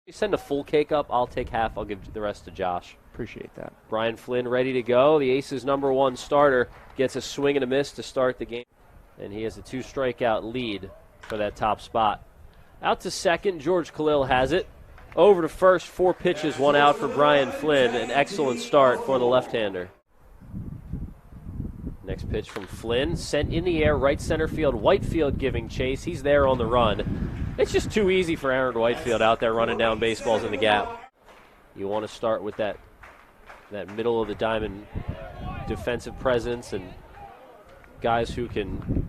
You send a full cake up, I'll take half. I'll give the rest to Josh. Appreciate that. Brian Flynn ready to go. The Aces' #1 starter gets a swing and a miss to start the game. And he has a 2-strikeout lead for that top spot. Out to second, George Khalil has it. Over to first, 4 pitches, 1 out for Brian Flynn. An excellent start for the left-hander. Next pitch from Flynn, sent in the air, right center field. Whitefield giving chase. He's there on the run. It's just too easy for Aaron Whitefield out there running down baseballs in the gap. You want to start with that middle of the diamond defensive presence and guys who can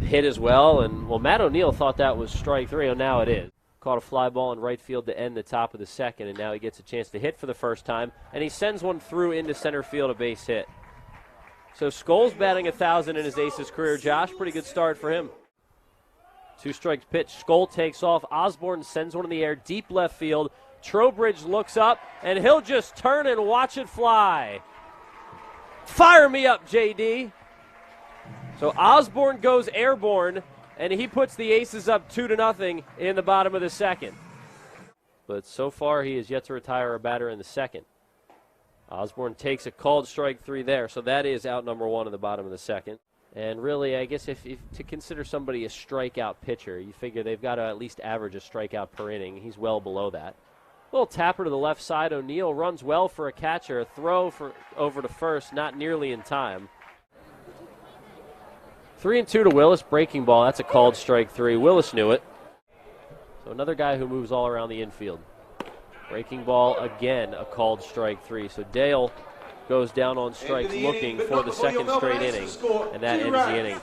hit as well. And, well, Matt O'Neill thought that was strike 3, and now it is. Caught a fly ball in right field to end the top of the second, and now he gets a chance to hit for the first time, and he sends one through into center field, a base hit. So Scholes batting 1,000 in his Aces career. Josh, pretty good start for him. 2 strikes pitch. Scholes takes off. Osborne sends one in the air, deep left field. Trowbridge looks up, and he'll just turn and watch it fly. Fire me up, JD. So Osborne goes airborne, and he puts the Aces up 2-0 in the bottom of the second. But so far, he has yet to retire a batter in the second. Osborne takes a called strike 3 there, so that is out #1 in the bottom of the second. And really, I guess if to consider somebody a strikeout pitcher, you figure they've got to at least average a strikeout per inning. He's well below that. Little tapper to the left side. O'Neill runs well for a catcher. A throw over to first, not nearly in time. 3-2 to Willis. Breaking ball. That's a called strike 3. Willis knew it. So another guy who moves all around the infield. Breaking ball again, a called strike 3. So Dale goes down on strikes looking for the second straight inning, and that ends the inning.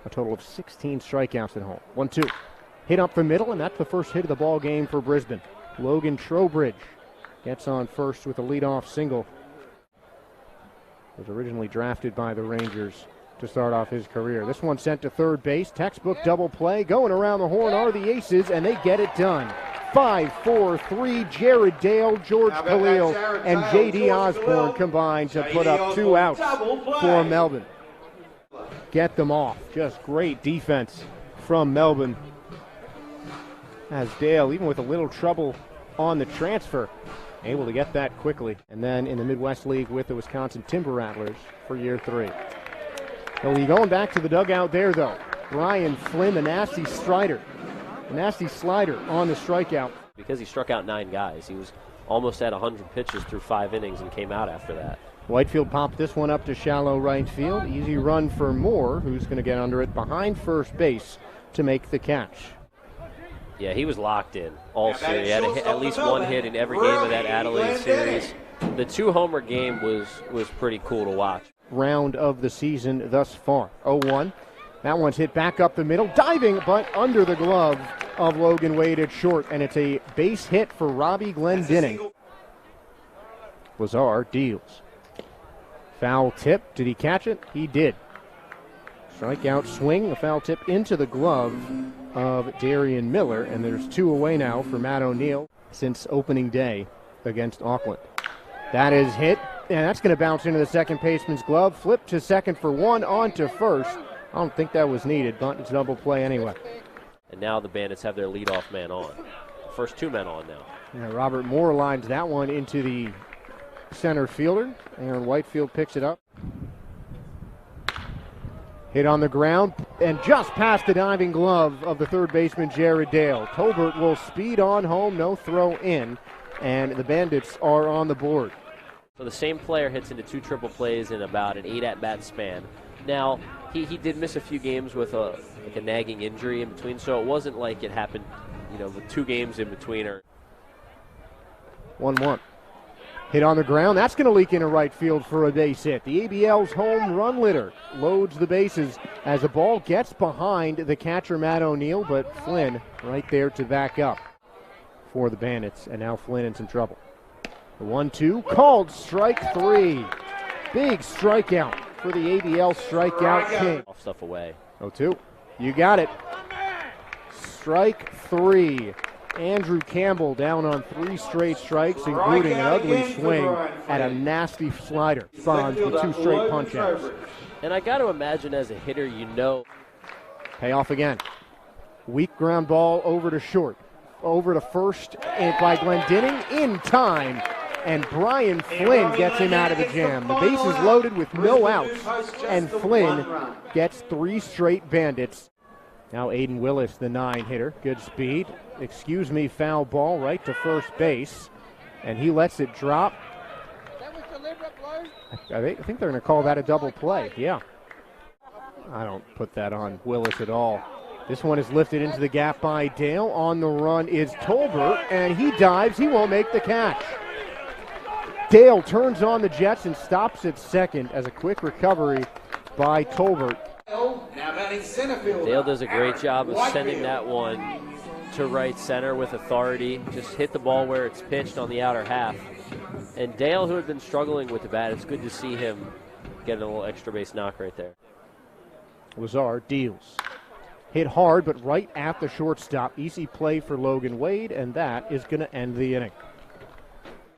A total of 16 strikeouts at home. 1-2. Hit up the middle, and that's the first hit of the ball game for Brisbane. Logan Trowbridge gets on first with a leadoff single. Was originally drafted by the Rangers to start off his career. This one sent to third base. Textbook double play. Going around the horn are the Aces, and they get it done. 5-4-3, Jared Dale, George Khalil, and J.D. Osborne combined to put up 2 outs for Melbourne. Get them off. Just great defense from Melbourne. As Dale, even with a little trouble on the transfer, able to get that quickly. And then in the Midwest League with the Wisconsin Timber Rattlers for year 3. He'll be going back to the dugout there, though. Brian Flynn, the nasty slider. Nasty slider on the strikeout. Because he struck out 9 guys, he was almost at 100 pitches through 5 innings and came out after that. Whitefield popped this one up to shallow right field. Easy run for Moore, who's going to get under it behind first base to make the catch. Yeah, he was locked in all series. He had at least 1 hit in every game of that Adelaide series. The 2-homer game was pretty cool to watch. Round of the season thus far. 0-1. That one's hit back up the middle, diving, but under the glove of Logan Wade at short, and it's a base hit for Robbie Glendinning. Lazar deals. Foul tip. Did he catch it? He did. Strikeout swing, a foul tip into the glove of Darian Miller, and there's 2 away now for Matt O'Neill since opening day against Auckland. That is hit, and that's going to bounce into the second baseman's glove. Flip to second for 1, on to first. I don't think that was needed, but it's double play anyway. And now the Bandits have their leadoff man on. First 2 men on now. Yeah, Robert Moore lines that one into the center fielder. Aaron Whitefield picks it up. Hit on the ground and just past the diving glove of the third baseman, Jared Dale. Tolbert will speed on home, no throw in, and the Bandits are on the board. So the same player hits into 2 triple plays in about an 8 at-bat span. Now, he did miss a few games with a nagging injury in between, so it wasn't like it happened, with 2 games in between. 1-1. Hit on the ground. That's going to leak into right field for a base hit. The ABL's home run litter loads the bases as the ball gets behind the catcher, Matt O'Neill, but Flynn right there to back up for the Bandits, and now Flynn in some trouble. The 1-2, called strike 3. Big strikeout for the ABL strikeout king. Off stuff away. 0-2. You got it. Strike 3. Andrew Campbell down on 3 straight strikes, including an ugly swing at a nasty slider. Bonds with 2 straight punch-outs. And I got to imagine as a hitter, Payoff again. Weak ground ball over to short. over to first by Glendinning in time, and Brian Flynn gets him out of the jam. The base is loaded with no outs, and Flynn gets 3 straight Bandits. Now Aiden Willis, the 9-hitter. Good speed. Excuse me, foul ball right to first base, and he lets it drop. I think they're going to call that a double play. Yeah. I don't put that on Willis at all. This one is lifted into the gap by Dale. On the run is Tolbert, and he dives. He won't make the catch. Dale turns on the Jets and stops at second as a quick recovery by Tolbert. Dale does a great job of sending that one to right center with authority. Just hit the ball where it's pitched on the outer half. And Dale, who had been struggling with the bat, it's good to see him get a little extra base knock right there. Lazar deals. Hit hard, but right at the shortstop. Easy play for Logan Wade, and that is going to end the inning.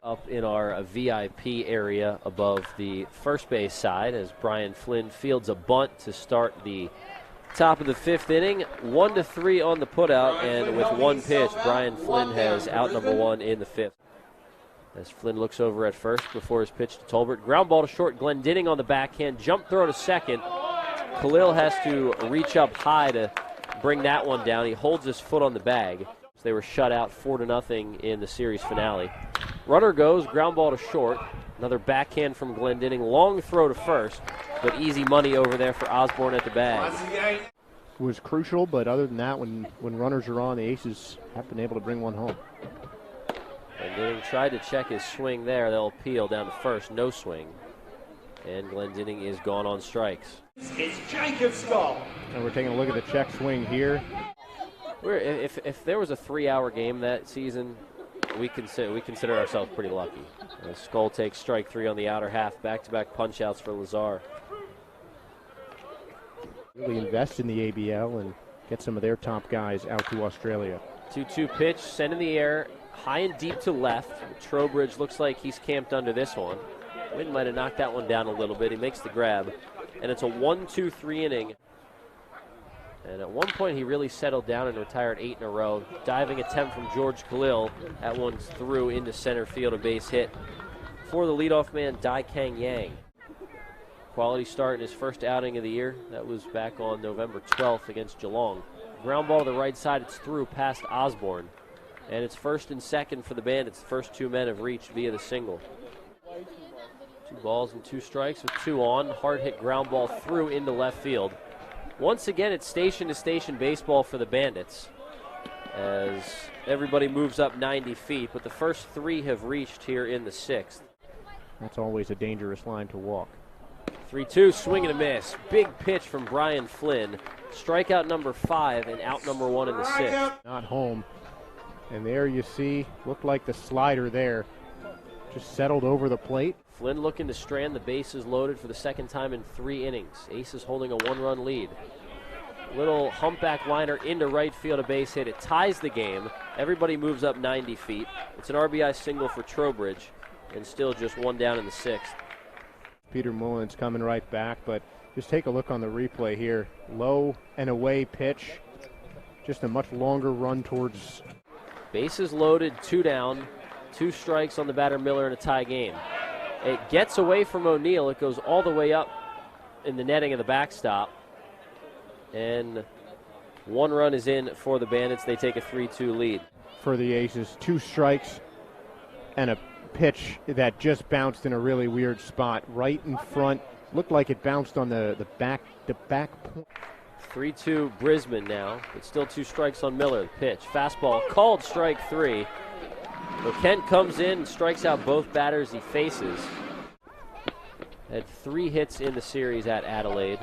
Up in our VIP area above the first base side as Brian Flynn fields a bunt to start the top of the 5th inning. 1-3 on the putout, and with one pitch, Brian Flynn has out number 1 in the 5th. As Flynn looks over at first before his pitch to Tolbert. Ground ball to short. Glendinning on the backhand. Jump throw to second. Khalil has to reach up high to bring that one down. He holds his foot on the bag. They were shut out 4-0 in the series finale. Runner goes. Ground ball to short. Another backhand from Glendinning. Long throw to first, but easy money over there for Osborne at the bag. Was crucial, but other than that, when runners are on, the Aces have been able to bring one home. Glendinning tried to check his swing there. They'll appeal down to first. No swing. And Glendinning is gone on strikes. It's Jacob Scott. And we're taking a look at the check swing here. If there was a 3-hour game that season, we consider ourselves pretty lucky. Skull takes strike 3 on the outer half. Back-to-back punch-outs for Lazar. Really invest in the ABL and get some of their top guys out to Australia. 2-2 pitch, sent in the air, high and deep to left. Trowbridge looks like he's camped under this one. Wind might have knocked that one down a little bit. He makes the grab, and it's a 1-2-3 inning. And at one point, he really settled down and retired 8 in a row. Diving attempt from George Khalil. That one's through into center field, a base hit for the leadoff man, Dai Kang Yang. Quality start in his first outing of the year. That was back on November 12th against Geelong. Ground ball to the right side. It's through past Osborne. And it's first and second for the Bandits. The first 2 men have reached via the single. 2 balls and 2 strikes with 2 on. Hard hit ground ball through into left field. Once again, it's station-to-station baseball for the Bandits as everybody moves up 90 feet, but the first 3 have reached here in the 6th. That's always a dangerous line to walk. 3-2, swing and a miss. Big pitch from Brian Flynn. Strikeout number 5 and out number 1 in the 6th. Not home. And there you see, looked like the slider there. Just settled over the plate. Flynn looking to strand. The bases loaded for the second time in 3 innings. Aces holding a 1-run lead. Little humpback liner into right field, a base hit. It ties the game. Everybody moves up 90 feet. It's an RBI single for Trowbridge, and still just 1 down in the 6th. Peter Mullins coming right back, but just take a look on the replay here. Low and away pitch. Just a much longer run towards. Bases loaded, 2 down, 2 strikes on the batter Miller in a tie game. It gets away from O'Neill. It goes all the way up in the netting of the backstop. And 1 run is in for the Bandits. They take a 3-2 lead. For the Aces, 2 strikes and a pitch that just bounced in a really weird spot right in front. Looked like it bounced on the back point. 3-2 Brisbane now, but still 2 strikes on Miller. The pitch, fastball, called strike 3. Kent comes in and strikes out both batters he faces. Had 3 hits in the series at Adelaide,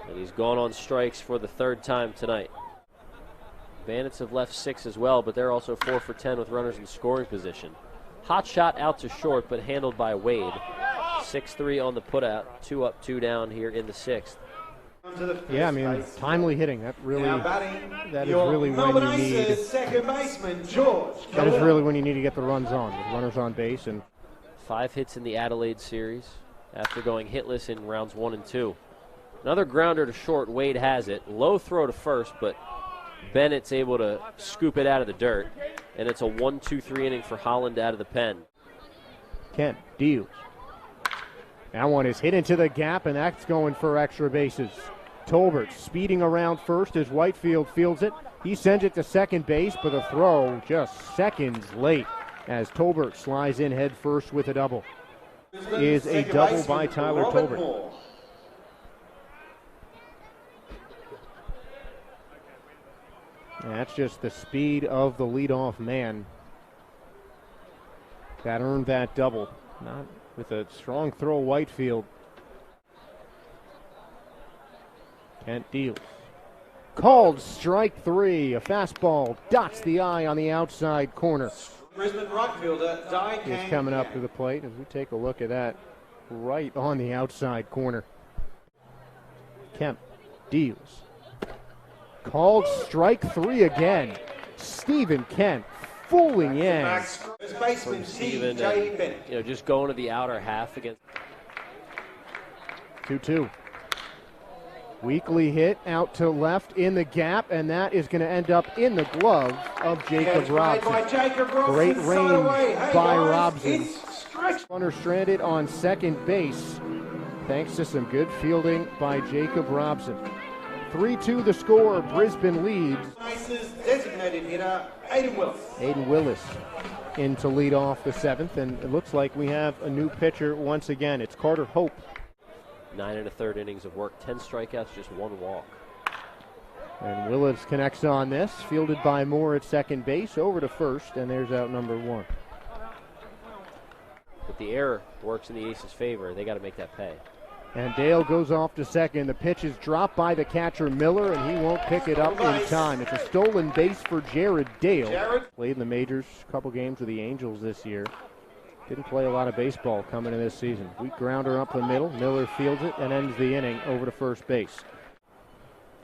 and he's gone on strikes for the 3rd time tonight. Bandits have left 6 as well, but they're also 4 for 10 with runners in scoring position. Hot shot out to short, but handled by Wade. 6-3 on the putout, 2 up, 2 down here in the 6th. Yeah, I mean, timely hitting. That is really when you need. Second baseman, George. That is really when you need to get the runs on, with runners on base. And 5 hits in the Adelaide series after going hitless in rounds 1 and 2. Another grounder to short. Wade has it. Low throw to first, but Bennett's able to scoop it out of the dirt, and it's a 1-2-3 inning for Holland out of the pen. Kent deals. That one is hit into the gap, and that's going for extra bases. Tolbert speeding around first as Whitefield fields it. He sends it to second base, but the throw just seconds late as Tolbert slides in head first with a double. Is a double by Tyler Tolbert. That's just the speed of the leadoff man that earned that double. Not with a strong throw, Whitefield. Kent deals. Called strike three. A fastball dots the eye on the outside corner. Brisbane right fielder Is coming up to the plate as we take a look at that right on the outside corner. Kemp deals. Called strike three again. Stephen Kent fooling in. Baseman Steven, just going to the outer half against 2-2. Weekly hit out to left in the gap, and that is going to end up in the glove of Jacob Robson. Great range by Robson. Runner stranded on second base, thanks to some good fielding by Jacob Robson. 3-2 the score. Brisbane leads. Designated hitter, Aiden Willis. Aiden Willis in to lead off the seventh, and it looks like we have a new pitcher once again. It's Carter Hope. 9 1/3 innings of work, 10 strikeouts, just 1 walk. And Willis connects on this, fielded by Moore at second base, over to first, and there's out number one. But the error works in the Aces' favor. They got to make that pay. And Dale goes off to second. The pitch is dropped by the catcher Miller, and he won't pick it up in time. It's a stolen base for Jared Dale. Played in the majors, a couple games with the Angels this year. Didn't play a lot of baseball coming in this season. Weak grounder up the middle. Miller fields it and ends the inning over to first base.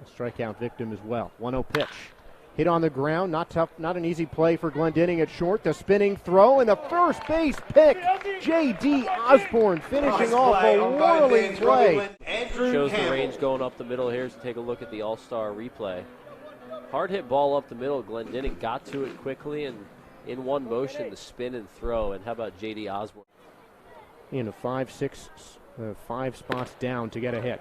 A strikeout victim as well. 1-0 pitch. Hit on the ground, not tough, not an easy play for Glendenning at short. The spinning throw and the first base pick. J.D. Osborne finishing off a whirling play. Shows the range going up the middle here. So take a look at the All-Star replay. Hard hit ball up the middle. Glendenning got to it quickly and in one motion, the spin and throw. And how about J.D. Osborne? In a 5 spots down to get a hit.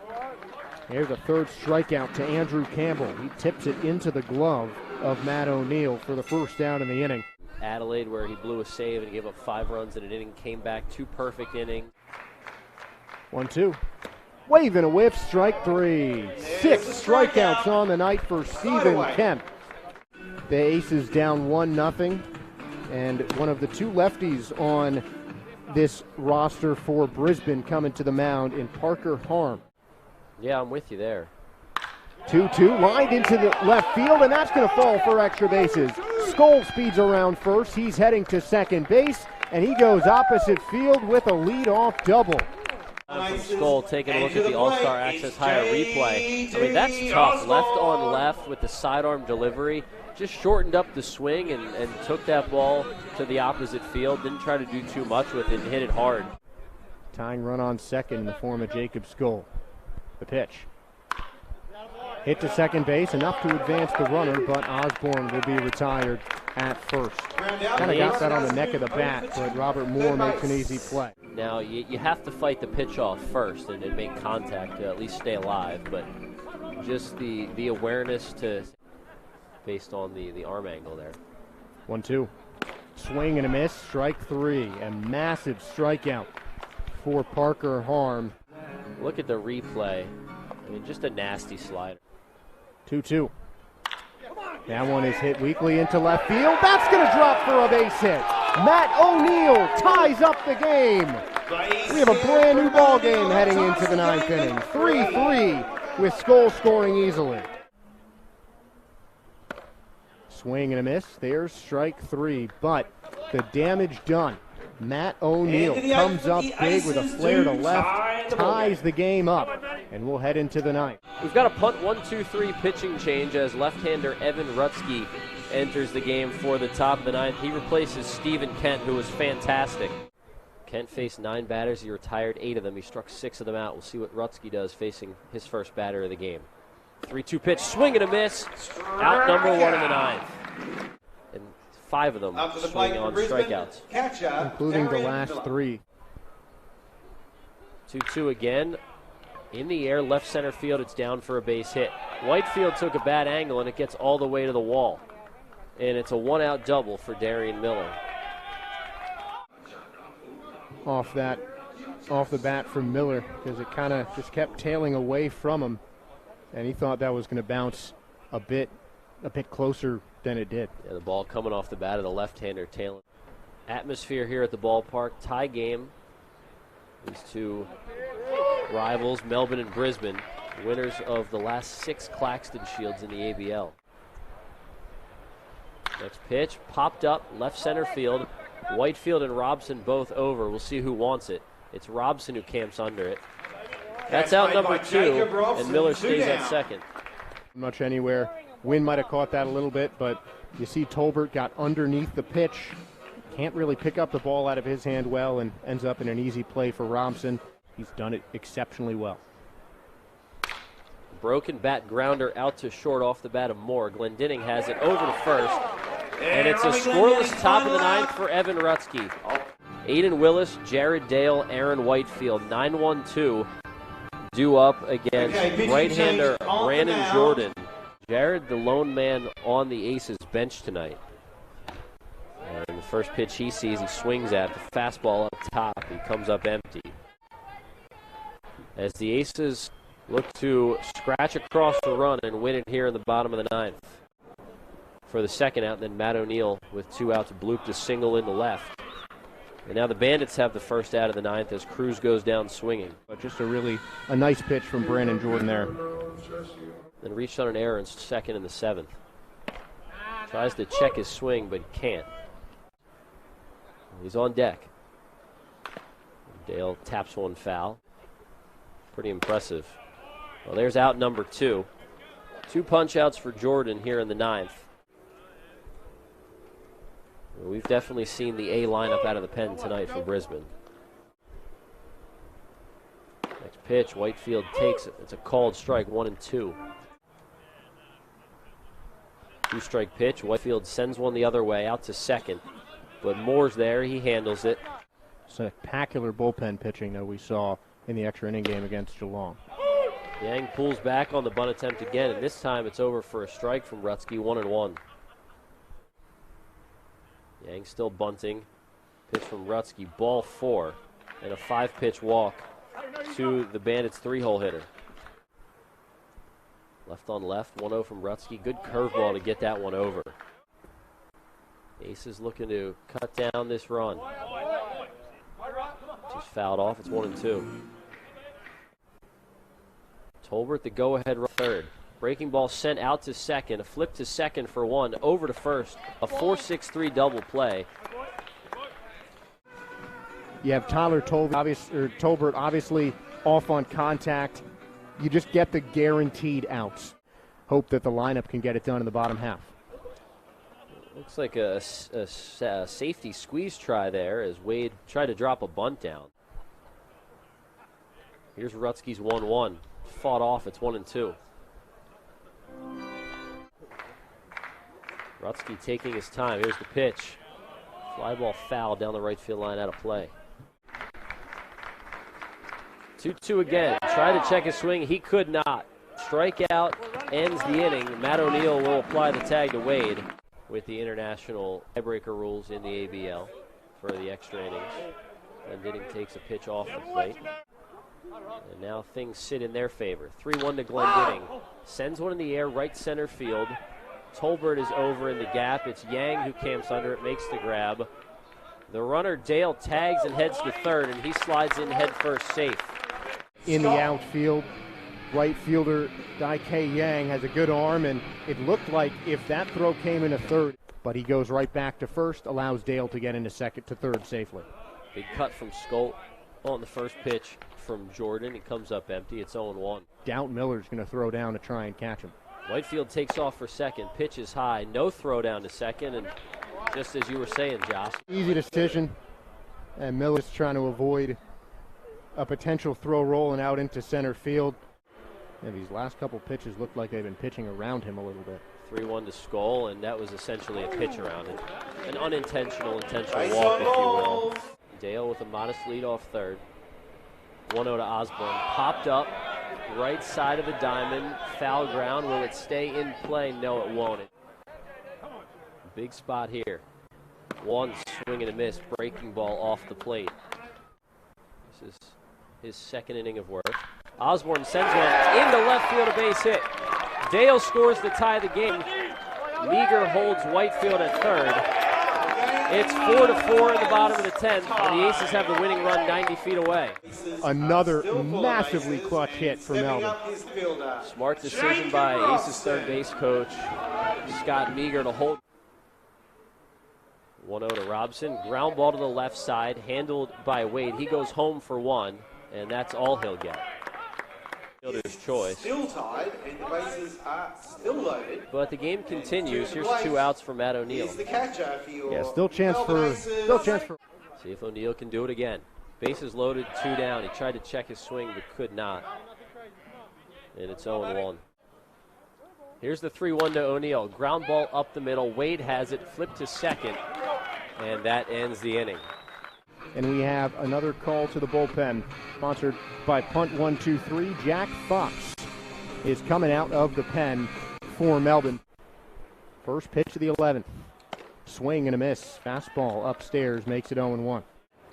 Here's a third strikeout to Andrew Campbell. He tips it into the glove of Matt O'Neill for the first down in the inning. Adelaide, where he blew a save and gave up 5 runs in an inning, came back 2 perfect innings. 1-2. Wave and a whiff, strike 3. 6 strikeouts on the night for Stephen Kemp. The Aces down 1-0, and one of the 2 lefties on this roster for Brisbane coming to the mound in Parker Harm. Yeah, I'm with you there. 2-2, lined into the left field, and that's going to fall for extra bases. Skoll speeds around first. He's heading to second base, and he goes opposite field with a leadoff double. From Skoll, taking a look at the All-Star Access Higher replay. I mean, that's tough. Left on left with the sidearm delivery. Just shortened up the swing and took that ball to the opposite field. Didn't try to do too much with it and hit it hard. Tying run on second in the form of Jacob Skoll. The pitch. Hit to second base, enough to advance the runner, but Osborne will be retired at first. Kind of got that on the neck of the bat, but Robert Moore makes an easy play. Now, you have to fight the pitch off first and make contact to at least stay alive, but just the awareness to, based on the arm angle there. 1-2. Swing and a miss, strike 3. A massive strikeout for Parker Harm. Look at the replay. I mean, just a nasty slider. 2-2. That one is hit weakly into left field. That's going to drop for a base hit. Matt O'Neill ties up the game. We have a brand new ball game heading into the 9th inning. 3-3 with Skoll scoring easily. Swing and a miss. There's strike 3, but the damage done. Matt O'Neill comes up big with a flare to left, ties the game up, and we'll head into the 9th. We've got a punt 1-2-3 pitching change as left-hander Evan Rutsky enters the game for the top of the 9th. He replaces Stephen Kent, who was fantastic. Kent faced 9 batters. He retired 8 of them. He struck 6 of them out. We'll see what Rutsky does facing his first batter of the game. 3-2 pitch, swing and a miss. Out number 1 in the 9th. And 5 of them After the swing plate for on Brisbane, strikeouts. catcher, including the Darian last Miller. 3. 2-2 again. In the air, left center field, it's down for a base hit. Whitefield took a bad angle, and it gets all the way to the wall. And it's a 1-out double for Darian Miller. Off the bat from Miller, because it kind of just kept tailing away from him, and he thought that was going to bounce a bit closer than it did. Yeah, the ball coming off the bat of the left-hander tailing. Atmosphere here at the ballpark, tie game. These two rivals, Melbourne and Brisbane, winners of the last 6 Claxton Shields in the ABL. Next pitch, popped up, left center field. Whitefield and Robson both over. We'll see who wants it. It's Robson who camps under it. That's out number 2, and Miller stays at second. Much anywhere. Wind might have caught that a little bit, but you see Tolbert got underneath the pitch. Can't really pick up the ball out of his hand well, and ends up in an easy play for Robson. He's done it exceptionally well. Broken bat grounder out to short off the bat of Moore. Glendinning has it over to first. And it's a scoreless top of the 9th for Evan Rutsky. Aiden Willis, Jared Dale, Aaron Whitefield, 9-1-2 due up against right-hander Brandon Jordan. Jared, the lone man on the Aces bench tonight. And the first pitch he sees, he swings at the fastball up top. He comes up empty. As the Aces look to scratch across the run and win it here in the bottom of the 9th. For the second out, and then Matt O'Neill with 2 outs blooped a single in the left. And now the Bandits have the first out of the 9th as Cruz goes down swinging. But just a nice pitch from Brandon Jordan there. Then reached on an error in second in the 7th. Tries to check his swing, but can't. He's on deck. Dale taps one foul. Pretty impressive. Well, there's out number 2. 2 punch outs for Jordan here in the 9th. We've definitely seen the A lineup out of the pen tonight for Brisbane. Next pitch, Whitefield takes it. It's a called strike, 1-2. 2-strike pitch, Whitefield sends one the other way out to second. But Moore's there, he handles it. Spectacular bullpen pitching that we saw in the extra inning game against Geelong. Yang pulls back on the bunt attempt again, and this time it's over for a strike from Rutsky, 1-1. Yang still bunting. Pitch from Rutsky, ball 4, and a 5-pitch walk to the Bandits' 3-hole hitter. Left on left, 1-0 from Rutsky. Good curveball to get that one over. Aces looking to cut down this run. Just fouled off, it's 1-2. Tolbert the go-ahead third. Breaking ball sent out to second. A flip to second for 1. Over to first. A 4-6-3 double play. You have Tyler Tolbert obviously off on contact. You just get the guaranteed outs. Hope that the lineup can get it done in the bottom half. Looks like a safety squeeze try there as Wade tried to drop a bunt down. Here's Rutsky's 1-1. Fought off, it's 1-2. Rutsky taking his time. Here's the pitch. Fly ball foul down the right field line, out of play. 2-2 again. Tried to check his swing. He could not. Strikeout ends the inning. Matt O'Neill will apply the tag to Wade with the international tiebreaker rules in the ABL for the extra innings. Glendinning takes a pitch off the plate. And now things sit in their favor. 3-1 to Glendinning. Sends one in the air, right center field. Tolbert is over in the gap. It's Yang who camps under it, makes the grab. The runner, Dale, tags and heads to third, and he slides in head first safe. In the outfield, right fielder Dai-Kei Yang has a good arm, and it looked like if that throw came into third, but he goes right back to first, allows Dale to get into second to third safely. Big cut from Skolt on the first pitch from Jordan. It comes up empty. It's 0-1. Doubt Miller's going to throw down to try and catch him. Whitefield takes off for second. Pitch is high. No throw down to second. And just as you were saying, Josh. Easy decision. And Miller's trying to avoid a potential throw rolling out into center field. Yeah, these last couple pitches looked like they've been pitching around him a little bit. 3-1 to Skoll, and that was essentially a pitch around it. An intentional walk, if you will. Dale with a modest lead off third. 1-0 to Osborne. Popped up, right side of the diamond, foul ground. Will it stay in play? No, it won't. Big spot here. One swing and a miss, breaking ball off the plate. This is his second inning of work. Osborne sends one into left field, a base hit. Dale scores to tie the game. Meager holds Whitefield at third. It's 4-4 in the bottom of the 10th, and the Aces have the winning run 90 feet away. Another massively clutch hit for Melbourne. Smart decision by Aces third base coach Scott Meager to hold. 1-0 to Robson. Ground ball to the left side, handled by Wade. He goes home for one, and that's all he'll get. Fielder's choice. Still tied, and the bases are still loaded. But the game continues. Here's 2 outs for Matt O'Neill. He's the catcher for your Still chance for. See if O'Neill can do it again. Bases loaded, 2 down. He tried to check his swing, but could not. And it's 0-1. Here's the 3-1 to O'Neill. Ground ball up the middle. Wade has it, flipped to second, and that ends the inning. And we have another call to the bullpen, sponsored by Punt 1-2-3. Jack Fox is coming out of the pen for Melbourne. First pitch of the 11th. Swing and a miss. Fastball upstairs makes it 0-1.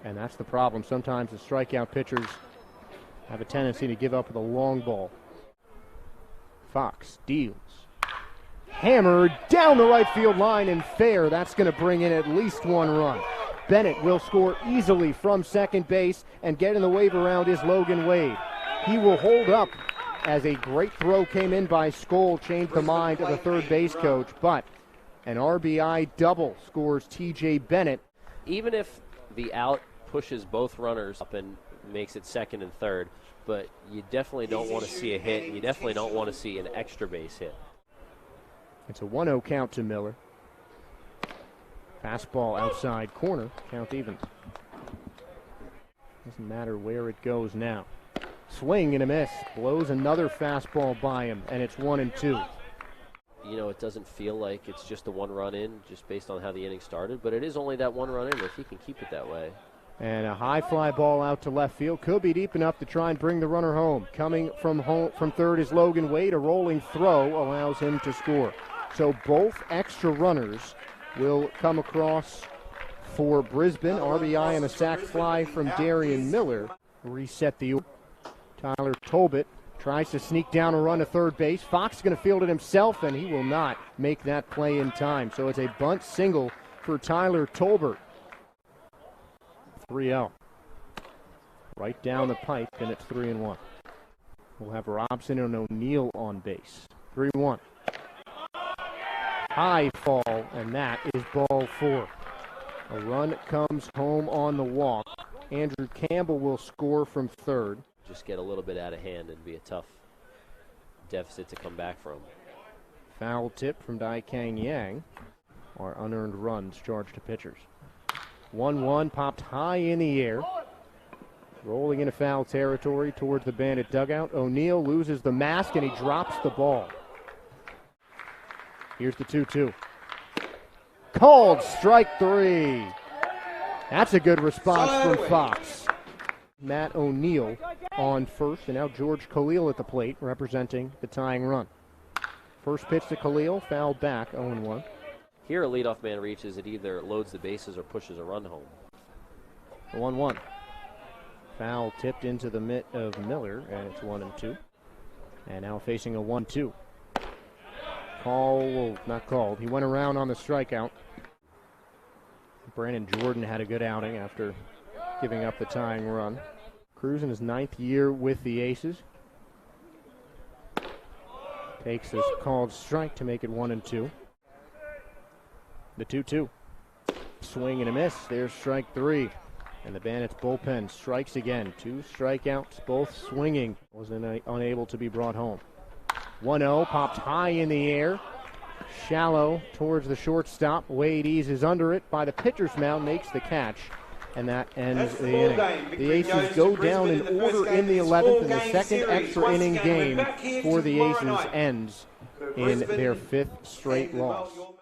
And that's the problem. Sometimes the strikeout pitchers have a tendency to give up with a long ball. Fox deals. Hammered down the right field line and fair. That's going to bring in at least 1 run. Bennett will score easily from second base, and get in the wave around is Logan Wade. He will hold up as a great throw came in by Skoll, changed the mind of the third base coach, but an RBI double scores TJ Bennett. Even if the out pushes both runners up and makes it second and third, but you definitely don't want to see a hit, and you definitely don't want to see an extra base hit. It's a 1-0 count to Miller. Fastball outside corner, count even. Doesn't matter where it goes now. Swing and a miss, blows another fastball by him, and it's 1-2. You know, it doesn't feel like it's just a 1 run in, just based on how the inning started, but it is only that 1 run in if he can keep it that way. And a high fly ball out to left field, could be deep enough to try and bring the runner home. Coming from third is Logan Wade. A rolling throw allows him to score. So both extra runners will come across for Brisbane. RBI and a sac fly from Darian Miller. Reset the order. Tyler Tolbert tries to sneak down a run to third base. Fox is going to field it himself, and he will not make that play in time. So it's a bunt single for Tyler Tolbert. 3-0. Right down the pipe, and it's 3-1. We'll have Robson and O'Neill on base. 3-1. High fall, and that is ball 4. A run comes home on the walk. Andrew Campbell will score from third. Just get a little bit out of hand and be a tough deficit to come back from. Foul tip from Dai Kang Yang. Our unearned runs charged to pitchers. 1-1 popped high in the air. Rolling into foul territory towards the Bandit dugout. O'Neill loses the mask and he drops the ball. Here's the 2-2. Called strike 3. That's a good response from Fox. Matt O'Neill on first, and now George Khalil at the plate representing the tying run. First pitch to Khalil, fouled back, 0-1. Here a leadoff man reaches, it either loads the bases or pushes a run home. 1-1. Foul tipped into the mitt of Miller, and it's 1-2. And now facing a 1-2. Not called. He went around on the strikeout. Brandon Jordan had a good outing after giving up the tying run. Cruz in his 9th year with the Aces. Takes this called strike to make it 1-2. The 2-2. Swing and a miss. There's strike 3. And the Bandits bullpen strikes again. 2 strikeouts, both swinging. Was unable to be brought home. 1-0, popped high in the air. Shallow towards the shortstop. Wade eases under it by the pitcher's mound, makes the catch. and that ends That's the the ball inning. game. The Victory Aces goes go to down in Brisbane. The first order game in the is 11th, and the four-game second series. extra Once inning again, we're game back here for the tomorrow Aces night. ends For in their Brisbane 5th straight and the loss. Melbourne